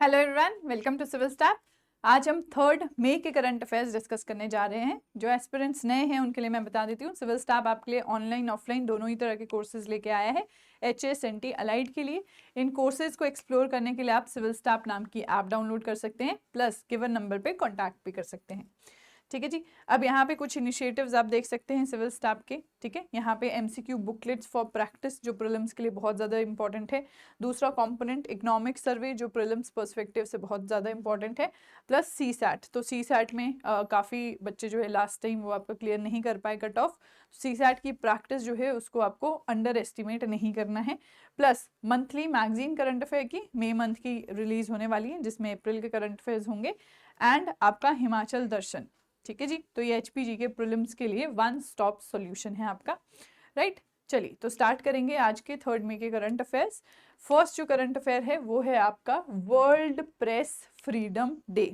Hello everyone, welcome to civil step. आज हम 3 मई के करंट अफेयर्स डिस्कस करने जा रहे हैं। जो एस्पिरेंट्स नए हैं उनके लिए मैं बता देती हूँ, सिविल स्टैप आपके लिए ऑनलाइन ऑफलाइन दोनों ही तरह के कोर्सेज लेके आया है HSNT अलाइड के लिए। इन कोर्सेज को एक्सप्लोर करने के लिए आप सिविल स्टैप नाम की ऐप डाउनलोड कर सकते हैं, प्लस गिवन नंबर पे कॉन्टैक्ट भी कर सकते हैं। ठीक है जी। अब यहाँ पे कुछ इनिशिएटिव्स आप देख सकते हैं सिविल स्टैप के। ठीक है, यहाँ पे MCQ बुकलेट्स फॉर प्रैक्टिस जो प्रीलिम्स के लिए बहुत ज़्यादा इंपॉर्टेंट है। दूसरा कंपोनेंट इकोनॉमिक सर्वे जो प्रीलिम्स पर्सपेक्टिव से बहुत ज़्यादा इंपॉर्टेंट है, प्लस CSAT। तो CSAT में काफ़ी बच्चे जो है लास्ट टाइम वो आपका क्लियर नहीं कर पाए कट ऑफ। CSAT की प्रैक्टिस जो है उसको आपको अंडर एस्टिमेट नहीं करना है। Plus monthly magazine current affair की मई मंथ की रिलीज होने वाली है, जिसमें अप्रैल के करंट अफेयर्स होंगे। एंड आपका हिमाचल दर्शन। ठीक है जी, तो ये HPG के प्रीलिम्स के लिए वन स्टॉप सॉल्यूशन है आपका। राइट, चलिए तो स्टार्ट करेंगे आज के 3 मई के करंट अफेयर्स। फर्स्ट जो करंट अफेयर है वो है आपका वर्ल्ड प्रेस फ्रीडम डे।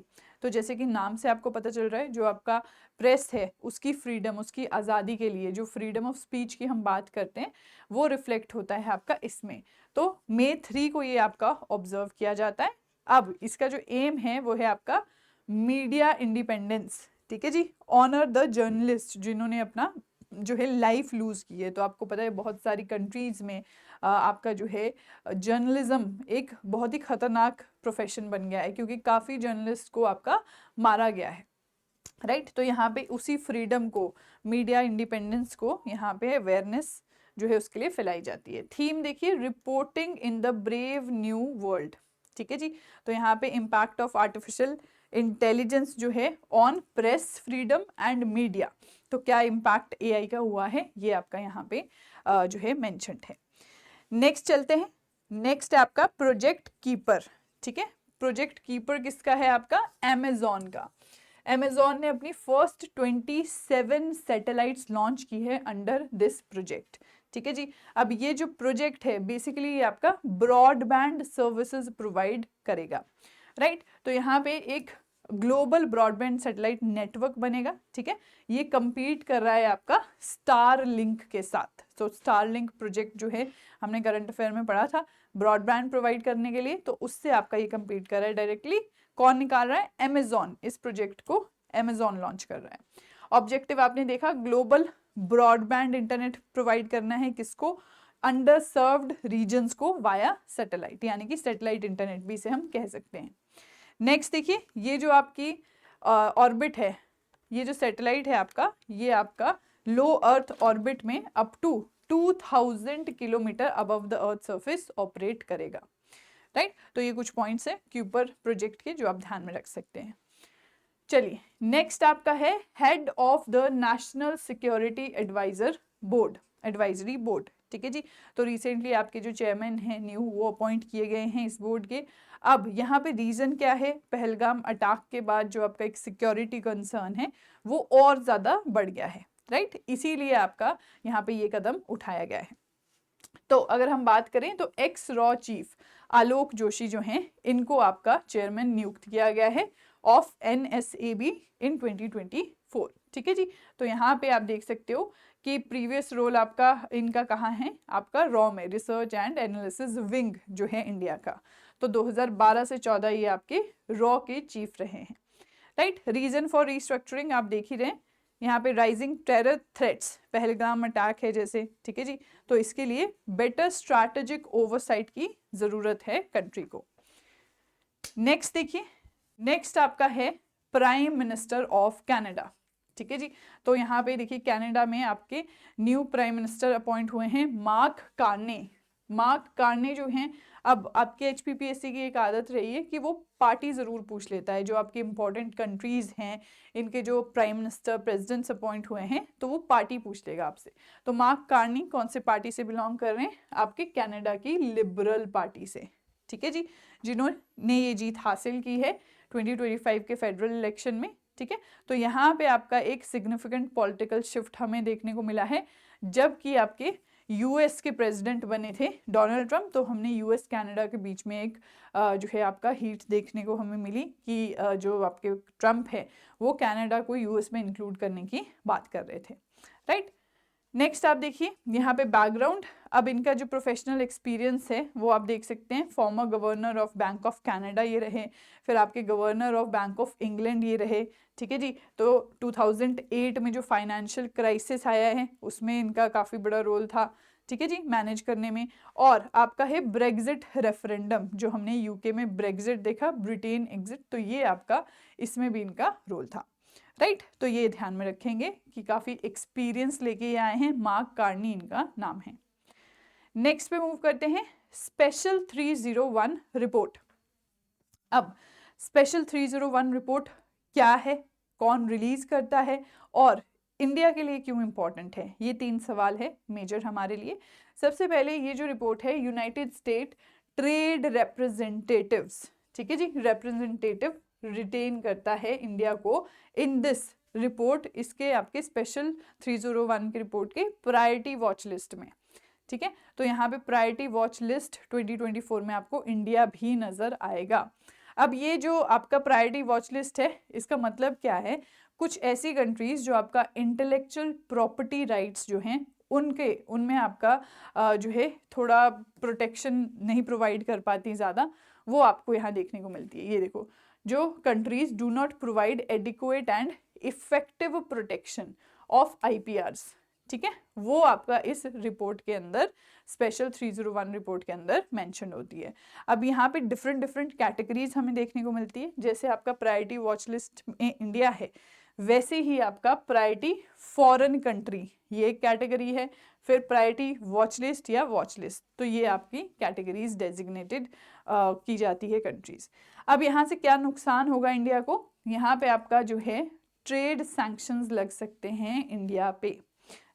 तो जैसे कि नाम से आपको पता चल रहा है, जो आपका प्रेस है उसकी फ्रीडम, उसकी आज़ादी के लिए जो फ्रीडम ऑफ स्पीच की हम बात करते हैं वो रिफ्लेक्ट होता है आपका इसमें। तो मई 3 को ये आपका ऑब्जर्व किया जाता है। अब इसका जो एम है वो है आपका मीडिया इंडिपेंडेंस। ठीक है जी, ऑनर द जर्नलिस्ट जिन्होंने अपना जो है लाइफ लूज की है। तो आपको पता है बहुत सारी कंट्रीज में आपका जो है जर्नलिज्म एक बहुत ही खतरनाक प्रोफेशन बन गया है, क्योंकि काफ़ी जर्नलिस्ट को आपका मारा गया है। राइट, तो यहाँ पे उसी फ्रीडम को, मीडिया इंडिपेंडेंस को यहाँ पे अवेयरनेस जो है उसके लिए फैलाई जाती है। थीम देखिए, reporting in the brave new world. ठीक है जी, तो यहाँ पे इम्पैक्ट ऑफ आर्टिफिशियल इंटेलिजेंस जो है on press freedom and media. तो क्या इम्पैक्ट AI का हुआ है ये आपका यहाँ पे जो है मेंशन्ड है। नेक्स्ट चलते हैं। नेक्स्ट है आपका प्रोजेक्ट कीपर। ठीक है, प्रोजेक्ट कीपर किसका है? आपका अमेजॉन का। अमेजॉन ने अपनी फर्स्ट 27 सैटेलाइट्स लॉन्च की है अंडर दिस प्रोजेक्ट। ठीक है जी। अब ये जो प्रोजेक्ट है बेसिकली ये आपका ब्रॉडबैंड सर्विसेज प्रोवाइड करेगा। राइट, तो यहाँ पे एक ग्लोबल ब्रॉडबैंड सैटेलाइट नेटवर्क बनेगा। ठीक है, ये compete कर रहा है आपका स्टार लिंक के साथ। तो स्टार लिंक प्रोजेक्ट जो है हमने करंट अफेयर में पढ़ा था, ब्रॉडबैंड प्रोवाइड करने के लिए, तो उससे आपका ये compete कर रहा है डायरेक्टली। कौन निकाल रहा है? अमेजॉन। इस प्रोजेक्ट को अमेजॉन लॉन्च कर रहा है। ऑब्जेक्टिव आपने देखा, ग्लोबल ब्रॉडबैंड इंटरनेट प्रोवाइड करना है किसको? अंडर सर्व्ड रीजन्स को वाया सैटेलाइट, यानी कि सैटेलाइट इंटरनेट भी इसे हम कह सकते हैं। नेक्स्ट देखिए, ये जो आपकी ऑर्बिट है, ये जो सैटेलाइट है आपका, ये आपका लो अर्थ ऑर्बिट में up to 2000 kilometre above the earth surface operate करेगा। राइट, तो ये कुछ पॉइंट्स है क्यूपर प्रोजेक्ट के जो आप ध्यान में रख सकते हैं। चलिए नेक्स्ट आपका है head of the national security adviser board, advisory board. ठीक है जी, तो रिसेंटली आपके जो चेयरमैन हैं न्यू, वो अपॉइंट किए गए हैं इस बोर्ड के। अब यहाँ पे रीजन क्या है? पहलगाम अटैक के बाद जो आपका एक सिक्योरिटी कंसर्न है वो और ज़्यादा बढ़ गया है। राइट, इसीलिए आपका यहाँ पे ये कदम उठाया गया है। तो अगर हम बात करें तो एक्स रॉ चीफ आलोक जोशी जो हैं, इनको आपका चेयरमैन नियुक्त किया गया है ऑफ NSAB इन 2024। ठीक है जी, तो यहाँ पे आप देख सकते हो कि प्रीवियस रोल आपका इनका कहाँ है? आपका रॉ में, रिसर्च एंड एनालिसिस विंग जो है इंडिया का। तो 2012 से 14 ये आपके रॉ के चीफ रहे हैं। राइट, रीजन फॉर रिस्ट्रक्चरिंग आप देख ही रहे हैं, यहाँ पे rising terror threats, Pahalgam attack है जैसे। ठीक है जी, तो इसके लिए बेटर स्ट्रैटेजिक ओवरसाइट की जरूरत है कंट्री को। नेक्स्ट देखिए, नेक्स्ट आपका है प्राइम मिनिस्टर ऑफ कनाडा। ठीक है जी, तो यहाँ पे देखिए कनाडा में आपके न्यू प्राइम मिनिस्टर अपॉइंट हुए हैं मार्क कार्ने। मार्क कार्ने जो हैं, अब आपके HPPSC की एक आदत रही है कि वो पार्टी ज़रूर पूछ लेता है, जो आपके इंपॉर्टेंट कंट्रीज़ हैं इनके जो प्राइम मिनिस्टर प्रेसिडेंट्स अपॉइंट हुए हैं, तो वो पार्टी पूछ लेगा आपसे। तो मार्क कार्नी कौन से पार्टी से बिलोंग कर रहे हैं? आपके कनाडा की लिबरल पार्टी से। ठीक है जी, जिन्होंने ये जीत हासिल की है 2025 के फेडरल इलेक्शन में। ठीक है, तो यहाँ पे आपका एक सिग्निफिकेंट पॉलिटिकल शिफ्ट हमें देखने को मिला है। जबकि आपके US के प्रेसिडेंट बने थे डोनाल्ड ट्रंप, तो हमने US कनाडा के बीच में एक जो है आपका हीट देखने को हमें मिली कि जो आपके ट्रंप है वो कनाडा को US में इंक्लूड करने की बात कर रहे थे। राइट, नेक्स्ट आप देखिए यहाँ पे बैकग्राउंड, अब इनका जो प्रोफेशनल एक्सपीरियंस है वो आप देख सकते हैं। Former governor of bank of Canada ये रहे, फिर आपके governor of bank of England ये रहे, ठीक है जी। तो 2008 में जो फाइनेंशियल क्राइसिस आया है उसमें इनका काफ़ी बड़ा रोल था, ठीक है जी, मैनेज करने में। और आपका है ब्रेग्जिट रेफरेंडम, जो हमने यूके में ब्रेग्जिट देखा, ब्रिटेन एग्जिट, तो ये आपका इसमें भी इनका रोल था, राइट। तो ये ध्यान में रखेंगे कि काफ़ी एक्सपीरियंस लेके आए हैं। मार्क कार्नी इनका नाम है। नेक्स्ट पे मूव करते हैं, स्पेशल 301 रिपोर्ट। अब स्पेशल 301 रिपोर्ट क्या है, कौन रिलीज करता है और इंडिया के लिए क्यों इंपॉर्टेंट है, ये 3 सवाल है मेजर हमारे लिए। सबसे पहले ये जो रिपोर्ट है यूनाइटेड स्टेट ट्रेड रिप्रेजेंटेटिव्स, ठीक है जी, रिप्रेजेंटेटिव रिटेन करता है इंडिया को इन दिस रिपोर्ट, इसके आपके स्पेशल 301 की रिपोर्ट के प्रायोरिटी वॉच लिस्ट में, ठीक है। तो यहाँ पे प्रायोरिटी वॉच लिस्ट 2024 में आपको इंडिया भी नजर आएगा। अब ये जो आपका प्रायोरिटी वॉच लिस्ट है इसका मतलब क्या है, कुछ ऐसी कंट्रीज जो आपका इंटेलेक्चुअल प्रॉपर्टी राइट्स जो हैं उनमें आपका जो है थोड़ा प्रोटेक्शन नहीं प्रोवाइड कर पाती ज़्यादा, वो आपको यहाँ देखने को मिलती है। ये देखो, जो countries do not provide adequate and effective protection of IPRs, ठीक है, वो आपका इस रिपोर्ट के अंदर स्पेशल 301 रिपोर्ट के अंदर मेंशन होती है। अब यहाँ पे डिफरेंट कैटेगरीज हमें देखने को मिलती है। जैसे आपका प्रायोरिटी वॉच लिस्ट में इंडिया है, वैसे ही आपका प्रायोरिटी फॉरेन कंट्री ये एक कैटेगरी है, फिर प्रायोरिटी वॉच लिस्ट या वॉच लिस्ट, तो ये आपकी कैटेगरीज डेजिग्नेटेड की जाती है कंट्रीज। अब यहाँ से क्या नुकसान होगा इंडिया को, यहाँ पे आपका जो है ट्रेड सैंक्शंस लग सकते हैं इंडिया पे,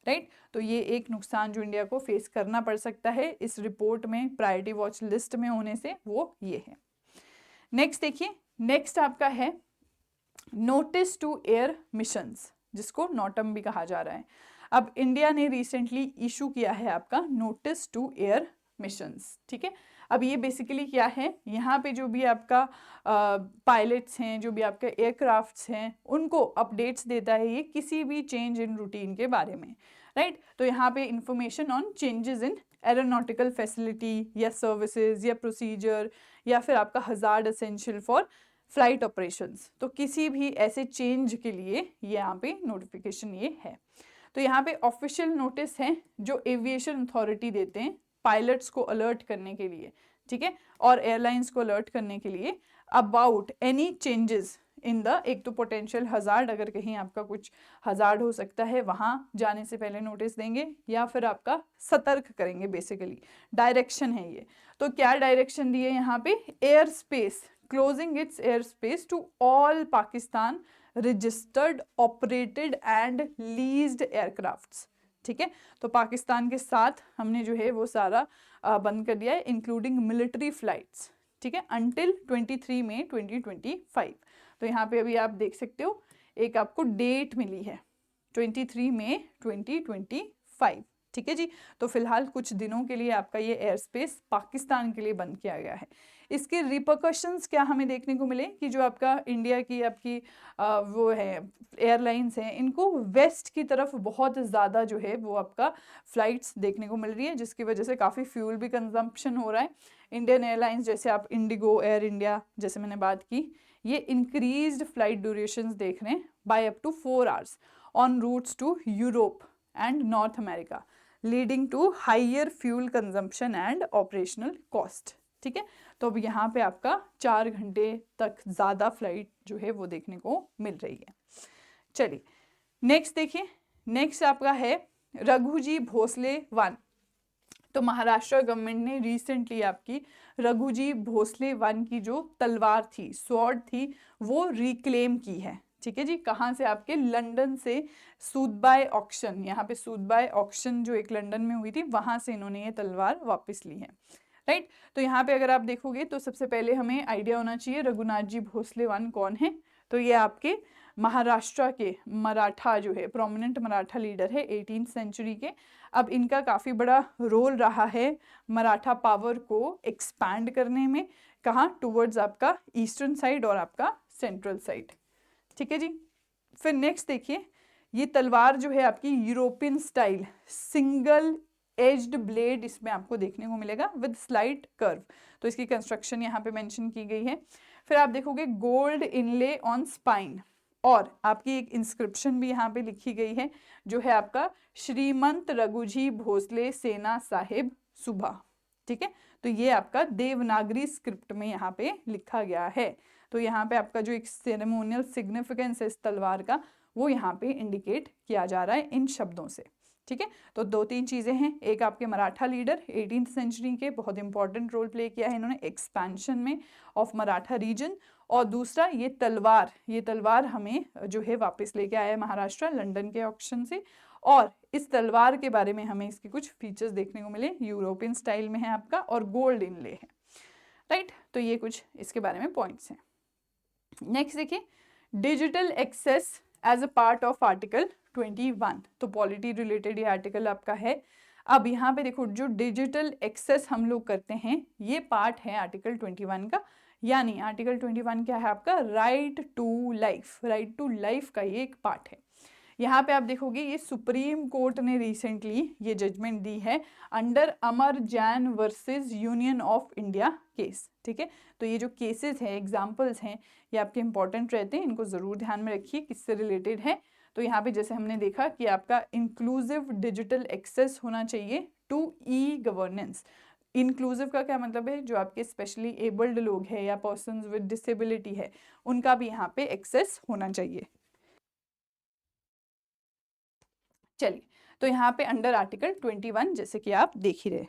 राइट। तो ये एक नुकसान जो इंडिया को फेस करना पड़ सकता है इस रिपोर्ट में प्रायोरिटी वॉच लिस्ट में होने से, वो ये है। नेक्स्ट देखिए, नेक्स्ट आपका है नोटिस टू एयर मिशंस, जिसको नोटम भी कहा जा रहा है। अब इंडिया ने रिसेंटली इशू किया है आपका नोटिस टू एयर मिशंस, ठीक है। अब ये बेसिकली क्या है, यहाँ पे जो भी आपका पायलट्स हैं, जो भी आपके एयरक्राफ्ट्स हैं, उनको अपडेट्स देता है ये किसी भी चेंज इन रूटीन के बारे में, राइट। तो यहाँ पे information on changes in aeronautical facility या सर्विसेज या प्रोसीजर या फिर आपका hazard essential for flight operations, तो किसी भी ऐसे चेंज के लिए यहाँ पे नोटिफिकेशन ये है। तो यहाँ पे ऑफिशियल नोटिस है जो एविएशन अथॉरिटी देते हैं पायलट्स को अलर्ट करने के लिए, ठीक है, और एयरलाइंस को अलर्ट करने के लिए about any changes in the, एक तो पोटेंशियल हजार्ड, अगर कहीं आपका कुछ हजार्ड हो सकता है वहाँ जाने से पहले नोटिस देंगे, या फिर आपका सतर्क करेंगे, बेसिकली डायरेक्शन है ये। तो क्या डायरेक्शन दिए यहाँ पे, airspace, closing its airspace to all Pakistan registered operated and leased aircrafts, ठीक है। तो पाकिस्तान के साथ हमने जो है वो सारा बंद कर दिया है, इंक्लूडिंग मिलिट्री फ्लाइट्स, ठीक है, अंटिल 23 मई 2025। तो यहाँ पे अभी आप देख सकते हो एक आपको डेट मिली है 23 मई 2025, ठीक है जी। तो फिलहाल कुछ दिनों के लिए आपका ये एयर स्पेस पाकिस्तान के लिए बंद किया गया है। इसके रिपरकशंस क्या हमें देखने को मिले कि जो आपका इंडिया की आपकी वो है एयरलाइंस हैं, इनको वेस्ट की तरफ बहुत ज़्यादा जो है वो आपका फ्लाइट्स देखने को मिल रही है, जिसकी वजह से काफ़ी फ्यूल भी कंजम्पशन हो रहा है। इंडियन एयरलाइंस जैसे आप इंडिगो, एयर इंडिया जैसे मैंने बात की, ये इंक्रीज्ड फ्लाइट ड्यूरेशंस देख रहे हैं by up to 4 hours on routes to Europe and North America, leading to higher fuel consumption and operational cost, ठीक है। तो अब यहाँ पे आपका 4 घंटे तक ज़्यादा फ्लाइट जो है वो देखने को मिल रही है। चलिए नेक्स्ट देखिए, नेक्स्ट आपका है रघुजी भोसले 1। तो महाराष्ट्र गवर्नमेंट ने रिसेंटली आपकी रघुजी भोसले 1 की जो तलवार थी, स्वॉर्ड थी, वो रिक्लेम की है, ठीक है जी। कहाँ से, आपके लंदन से सूदबाय ऑक्शन, यहाँ पे सूदबाय ऑक्शन जो एक लंदन में हुई थी, वहाँ से इन्होंने ये तलवार वापस ली है, राइट। तो यहाँ पे अगर आप देखोगे तो सबसे पहले हमें आइडिया होना चाहिए रघुनाथ जी भोसले 1 कौन है। तो ये आपके महाराष्ट्र के मराठा जो है प्रोमिनेंट मराठा लीडर है 18th सेंचुरी के। अब इनका काफ़ी बड़ा रोल रहा है मराठा पावर को एक्सपैंड करने में, कहाँ, टूवर्ड्स आपका ईस्टर्न साइड और आपका सेंट्रल साइड, ठीक है जी। फिर नेक्स्ट देखिए, ये तलवार जो है आपकी European style single aged blade इसमें आपको देखने को मिलेगा विद स्लाइट कर्व। तो इसकी कंस्ट्रक्शन यहाँ पे मेंशन की गई है। फिर आप देखोगे गोल्ड इनले ऑन स्पाइन, और आपकी एक इंस्क्रिप्शन भी यहाँ पे लिखी गई है जो है आपका श्रीमंत रघुजी भोसले सेना साहिब सुबह। ठीक है, तो ये आपका देवनागरी स्क्रिप्ट में यहाँ पे लिखा गया है। तो यहाँ पे आपका जो एक सेरेमोनियल सिग्निफिकेंस है इस तलवार का वो यहाँ पे इंडिकेट किया जा रहा है इन शब्दों से। ठीक है, तो दो तीन चीजें हैं, एक आपके मराठा लीडर 18th सेंचुरी के बहुत इंपॉर्टेंट रोल प्ले किया है इन्होंने एक्सपेंशन में ऑफ मराठा रीजन, और दूसरा ये तलवार हमें जो है वापस लेके आया है महाराष्ट्र लंदन के ऑक्शन से, और इस तलवार के बारे में हमें इसके कुछ फीचर्स देखने को मिले, यूरोपियन स्टाइल में है आपका और गोल्ड इनले है। राइट, तो ये कुछ इसके बारे में पॉइंट्स हैं। नेक्स्ट देखिए, digital access as a part of article 21, तो पॉलिटी रिलेटेड ये आर्टिकल आपका है। अब यहाँ पे देखो जो डिजिटल एक्सेस हम लोग करते हैं ये पार्ट है आर्टिकल 21 का, यानी आर्टिकल 21 क्या है आपका राइट टू लाइफ का ये एक पार्ट है। यहाँ पे आप देखोगे ये सुप्रीम कोर्ट ने रिसेंटली ये जजमेंट दी है under Amar Jain versus union of India case. ठीक है, तो ये जो केसेस हैं एग्जाम्पल्स हैं ये आपके इंपॉर्टेंट रहते हैं, इनको जरूर ध्यान में रखिए किससे रिलेटेड है। तो यहाँ पे जैसे हमने देखा कि आपका इंक्लूसिव डिजिटल एक्सेस होना चाहिए टू ई गवर्नेंस। इंक्लूसिव का क्या मतलब है, जो आपके स्पेशली एबल्ड लोग हैं या पर्सन्स विद डिसेबिलिटी है उनका भी यहाँ पे एक्सेस होना चाहिए। चलिए, तो यहाँ पे अंडर आर्टिकल 21 जैसे कि आप देख ही रहे।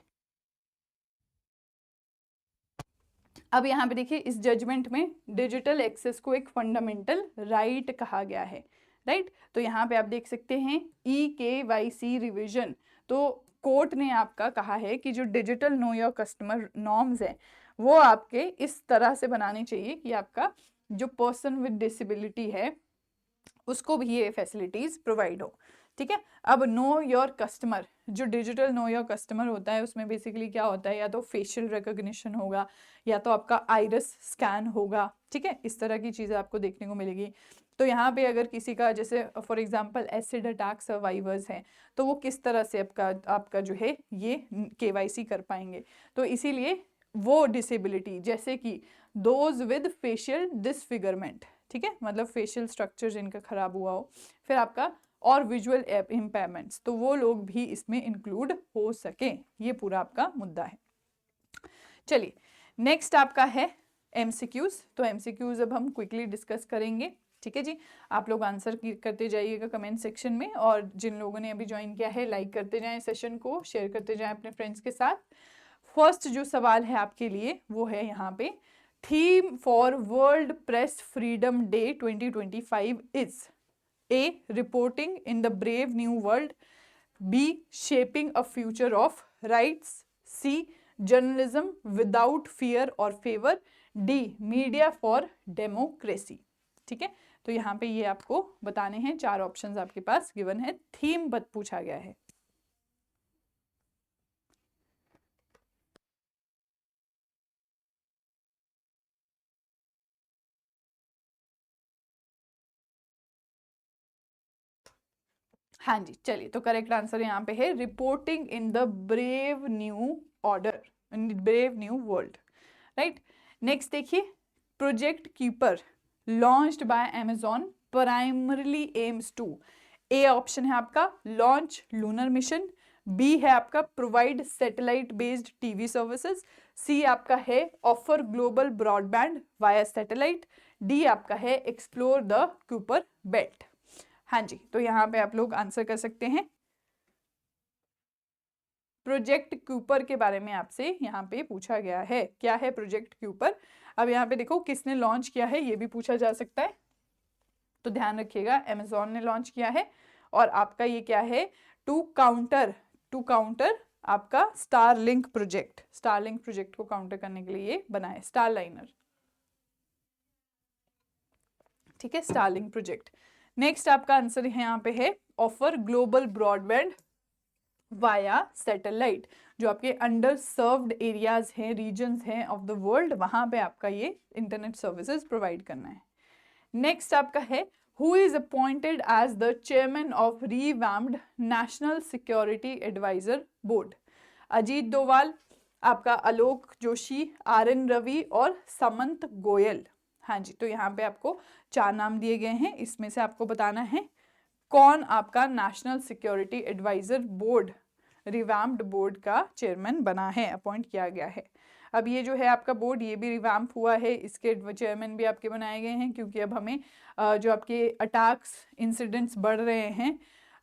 अब यहाँ पे देखिए इस जजमेंट में डिजिटल एक्सेस को एक फंडामेंटल राइट कहा गया है। राइट, तो यहाँ पे आप देख सकते हैं EKYC रिवीजन, तो कोर्ट ने आपका कहा है कि जो digital know your customer norms हैं वो आपके इस तरह से बनाने चाहिए कि आपका जो पर्सन विद डिसेबिलिटी है उसको भी ये फैसिलिटीज प्रोवाइड हो। ठीक है, अब नो योर कस्टमर, जो डिजिटल नो योर कस्टमर होता है उसमें बेसिकली क्या होता है, या तो फेशियल रिकॉग्निशन होगा या तो आपका आइरिस स्कैन होगा। ठीक है, इस तरह की चीज़ें आपको देखने को मिलेगी। तो यहाँ पे अगर किसी का जैसे for example acid attack survivors हैं तो वो किस तरह से आपका जो है ये KYC कर पाएंगे, तो इसीलिए वो डिसेबिलिटी जैसे कि दोज विद फेशियल डिसफिगरमेंट, ठीक है, मतलब फेशियल स्ट्रक्चर जिनका खराब हुआ हो, फिर आपका और विजुअल इम्पेयरमेंट्स, तो वो लोग भी इसमें इंक्लूड हो सके, ये पूरा आपका मुद्दा है। चलिए नेक्स्ट आपका है MCQs, तो MCQs अब हम क्विकली डिस्कस करेंगे। ठीक है जी, आप लोग आंसर करते जाइएगा कमेंट सेक्शन में, और जिन लोगों ने अभी ज्वाइन किया है लाइक करते जाएं सेशन को, शेयर करते जाएं अपने फ्रेंड्स के साथ। फर्स्ट जो सवाल है आपके लिए वो है यहाँ पे, theme for world press freedom day 2025 is A. Reporting in the brave new world, B. Shaping a future of rights, C. Journalism without fear or favor, D. Media for democracy। ठीक है, तो यहाँ पे ये आपको बताने हैं, चार ऑप्शंस आपके पास गिवन है, थीम पूछा गया है। हाँ जी, चलिए, तो करेक्ट आंसर यहाँ पे है reporting in the brave new order, brave new world. Right, next देखिए, project Kuiper launched by Amazon primarily aims to, A option है आपका लॉन्च लूनर मिशन, बी है आपका provide satellite based TV services, C आपका है offer global broadband via satellite, D आपका है explore the Kuiper belt. हाँ जी, तो यहाँ पे आप लोग आंसर कर सकते हैं। प्रोजेक्ट क्यूपर के बारे में आपसे यहाँ पे पूछा गया है, क्या है प्रोजेक्ट क्यूपर। अब यहाँ पे देखो किसने लॉन्च किया है ये भी पूछा जा सकता है, तो ध्यान रखिएगा अमेजॉन ने लॉन्च किया है, और आपका ये क्या है, टू काउंटर आपका स्टारलिंक प्रोजेक्ट को काउंटर करने के लिए ये बना है, स्टारलाइनर। ठीक है, स्टारलिंक प्रोजेक्ट। नेक्स्ट आपका आंसर है यहाँ पे है offer global broadband via satellite, जो आपके अंडर सर्व्ड एरियाज हैं, रीजन्स हैं ऑफ द वर्ल्ड, वहां पे आपका ये इंटरनेट सर्विसेज प्रोवाइड करना है। नेक्स्ट आपका है who is appointed as the chairman of revamped national security adviser board? Ajit Doval, आपका आलोक जोशी, RN रवि और समंत गोयल। हाँ जी, तो यहाँ पे आपको 4 नाम दिए गए हैं, इसमें से आपको बताना है कौन आपका national security adviser board, revamped board का चेयरमैन बना है, अपॉइंट किया गया है। अब ये जो है आपका बोर्ड, ये भी रिवैम्प हुआ है, इसके चेयरमैन भी आपके बनाए गए हैं, क्योंकि अब हमें जो आपके अटैक्स इंसिडेंट्स बढ़ रहे हैं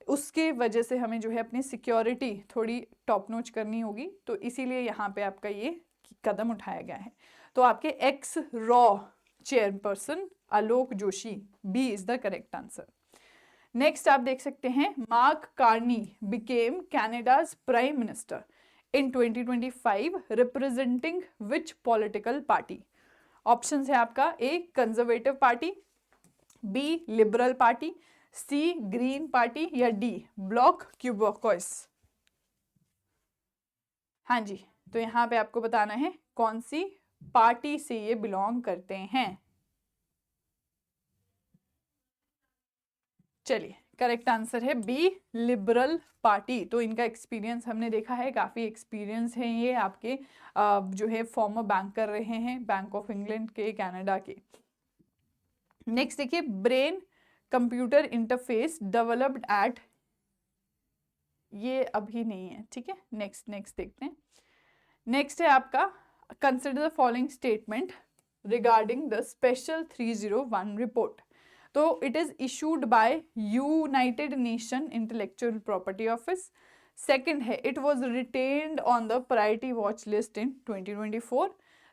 उसके वजह से हमें जो है अपनी सिक्योरिटी थोड़ी टॉप नॉच करनी होगी, तो इसीलिए यहाँ पे आपका ये कदम उठाया गया है। तो आपके एक्स रॉ chairperson Alok Joshi, B is the correct answer. Next आप देख सकते हैं, Mark Carney became Canada's prime minister in 2025 representing which political party? Options है आपका, A Conservative Party, B Liberal Party, C Green Party या डी ब्लॉक क्यूबोकॉस? हाँ जी, तो यहाँ पे आपको बताना है कौन सी पार्टी से ये बिलोंग करते हैं। चलिए, करेक्ट आंसर है बी लिबरल पार्टी। तो इनका एक्सपीरियंस हमने देखा है, काफ़ी एक्सपीरियंस है ये आपके जो है फॉर्मर बैंकर रहे हैं बैंक ऑफ इंग्लैंड के, कनाडा के। नेक्स्ट देखिए, brain computer interface developed eight, ये अभी नहीं है, ठीक है, नेक्स्ट देखते हैं। नेक्स्ट है आपका, consider the following statement regarding the special 301 report. तो it is issued by United Nation intellectual property office. Second है, it was retained on the priority watch list in 2024।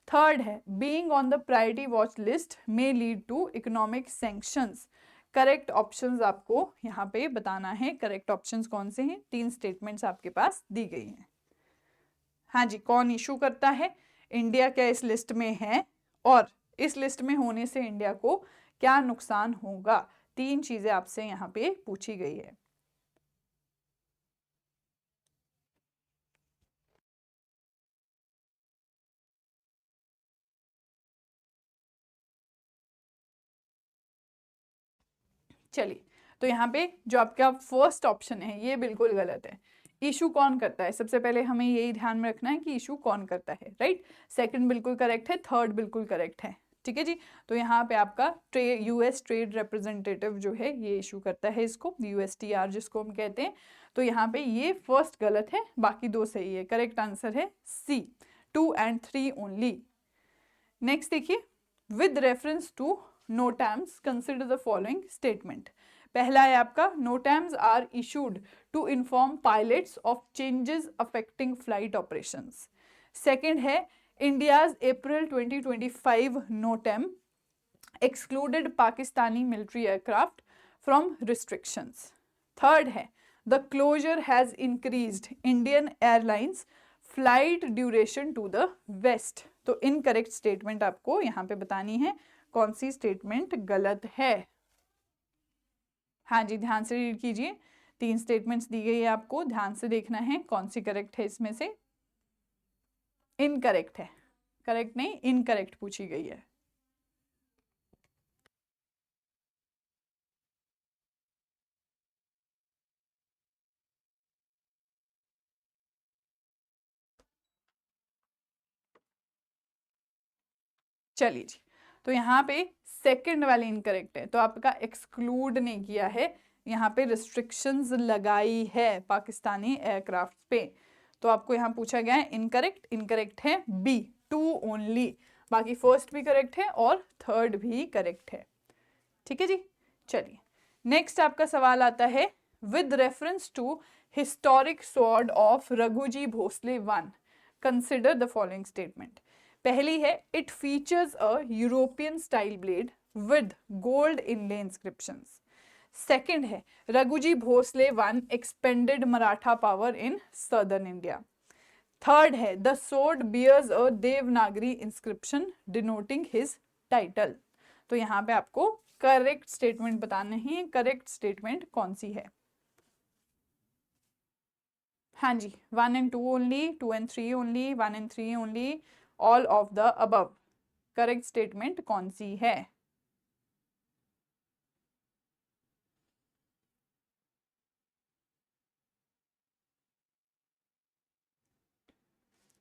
Third है, being on the priority watch list may lead to economic sanctions. Correct options आपको यहाँ पे बताना है, correct options कौन से हैं। 3 स्टेटमेंट्स आपके पास दी गई हैं। हाँ जी, कौन इशू करता है, इंडिया क्या इस लिस्ट में है, और इस लिस्ट में होने से इंडिया को क्या नुकसान होगा? 3 चीजें आपसे यहाँ पे पूछी गई है। चलिए, तो यहाँ पे जो आपका फर्स्ट ऑप्शन है ये बिल्कुल गलत है। इशू कौन करता है, सबसे पहले हमें यही ध्यान में रखना है कि इशू कौन करता है, राइट। सेकंड बिल्कुल करेक्ट है, थर्ड बिल्कुल करेक्ट है, ठीक है जी। तो यहाँ पे आपका यूएस ट्रेड रिप्रेजेंटेटिव जो है ये इशू करता है इसको, USTR जिसको हम कहते हैं। तो यहाँ पे ये फर्स्ट गलत है, बाकी 2 सही है। करेक्ट आंसर है सी, 2 and 3 ओनली। नेक्स्ट देखिए, with reference to NOTAMs consider the following statement. पहला है आपका, NOTAMs are issued to inform pilots of changes affecting flight operations. Second है, India's April 2025 NOTAM excluded Pakistani military aircraft from restrictions. Third है, the closure has increased Indian Airlines flight duration to the west. तो incorrect statement आपको यहाँ पे बतानी है, कौन सी statement गलत है। हाँ जी, ध्यान से रीड कीजिए, 3 स्टेटमेंट्स दी गई है आपको, ध्यान से देखना है कौन सी करेक्ट है इसमें से। इनकरेक्ट है, करेक्ट नहीं, इनकरेक्ट पूछी गई है। चलिए जी, तो यहाँ पे सेकंड वाली इनकरेक्ट है, तो आपका एक्सक्लूड नहीं किया है, यहाँ पे रिस्ट्रिक्शंस लगाई है पाकिस्तानी एयरक्राफ्ट पे। तो आपको यहाँ पूछा गया है इनकरेक्ट, इनकरेक्ट है बी, 2 ओनली, बाकी फर्स्ट भी करेक्ट है और थर्ड भी करेक्ट है, ठीक है जी। चलिए, नेक्स्ट आपका सवाल आता है, with reference to historic sword of Raghuji Bhosle 1 consider the following statement. पहली है, it features a European style blade with gold inlay inscriptions. Second है, Raghuji Bhosle 1 expanded Maratha power in southern India. Third है, the sword bears a Devanagari inscription denoting his title. तो यहाँ पे आपको correct statement बताना है, करेक्ट स्टेटमेंट कौन सी है। हाँ जी, 1 and 2 only, 2 and 3 only, 1 and 3 only, all of the above. Correct statement कौन सी है?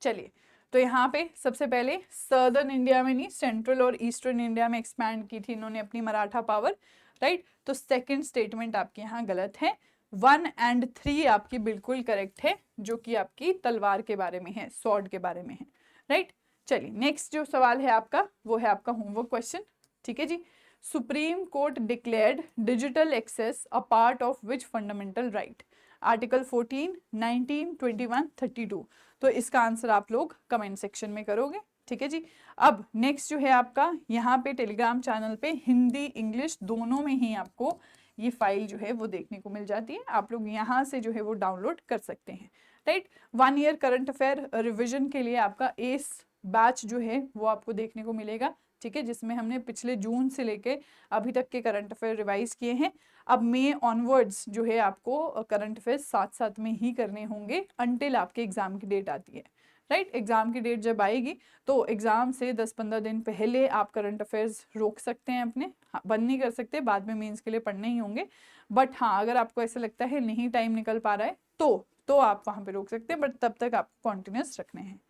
चलिए, तो यहाँ पे सबसे पहले सदर्न इंडिया में नहीं, सेंट्रल और ईस्टर्न इंडिया में एक्सपैंड की थी इन्होंने अपनी मराठा पावर, राइट। तो सेकंड स्टेटमेंट आपकी यहाँ गलत है। 1 और 3 आपकी बिल्कुल करेक्ट है, जो कि आपकी तलवार के बारे में है, स्वॉर्ड के बारे में है, राइट। चलिए, नेक्स्ट जो सवाल है आपका वो है आपका होमवर्क क्वेश्चन, ठीक है जी। Supreme court declared digital access a part of which fundamental right? Article 14, 19, 21, 32। तो इसका आंसर आप लोग कमेंट सेक्शन में करोगे, ठीक है जी। अब नेक्स्ट जो है आपका यहाँ पे टेलीग्राम चैनल पे हिंदी इंग्लिश दोनों में ही आपको ये फाइल जो है वो देखने को मिल जाती है, आप लोग यहाँ से जो है वो डाउनलोड कर सकते हैं, right. 1 year current affair revision के लिए आपका एस बैच जो है वो आपको देखने को मिलेगा, ठीक है, जिसमें हमने पिछले जून से लेके अभी तक के करंट अफेयर रिवाइज किए हैं। अब मई ऑनवर्ड्स जो है आपको करंट अफेयर साथ साथ में ही करने होंगे अंटिल आपके एग्जाम की डेट आती है, राइट। एग्जाम की डेट जब आएगी तो एग्जाम से 10-15 दिन पहले आप करंट अफेयर्स रोक सकते हैं अपने, हाँ, बंद नहीं कर सकते, बाद में मेंस के लिए पढ़ने ही होंगे। बट हाँ, अगर आपको ऐसा लगता है नहीं टाइम निकल पा रहा है तो आप वहाँ पे रोक सकते हैं, बट तब तक आपको कॉन्टिन्यूस रखने हैं,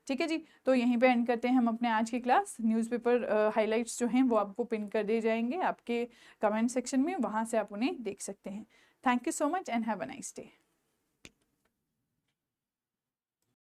ठीक है जी। तो यहीं पे एंड करते हैं हम अपने आज की क्लास। न्यूज़पेपर हाइलाइट्स जो हैं वो आपको पिन कर दिए जाएंगे आपके कमेंट सेक्शन में, वहाँ से आप उन्हें देख सकते हैं। Thank you so much and have a nice day.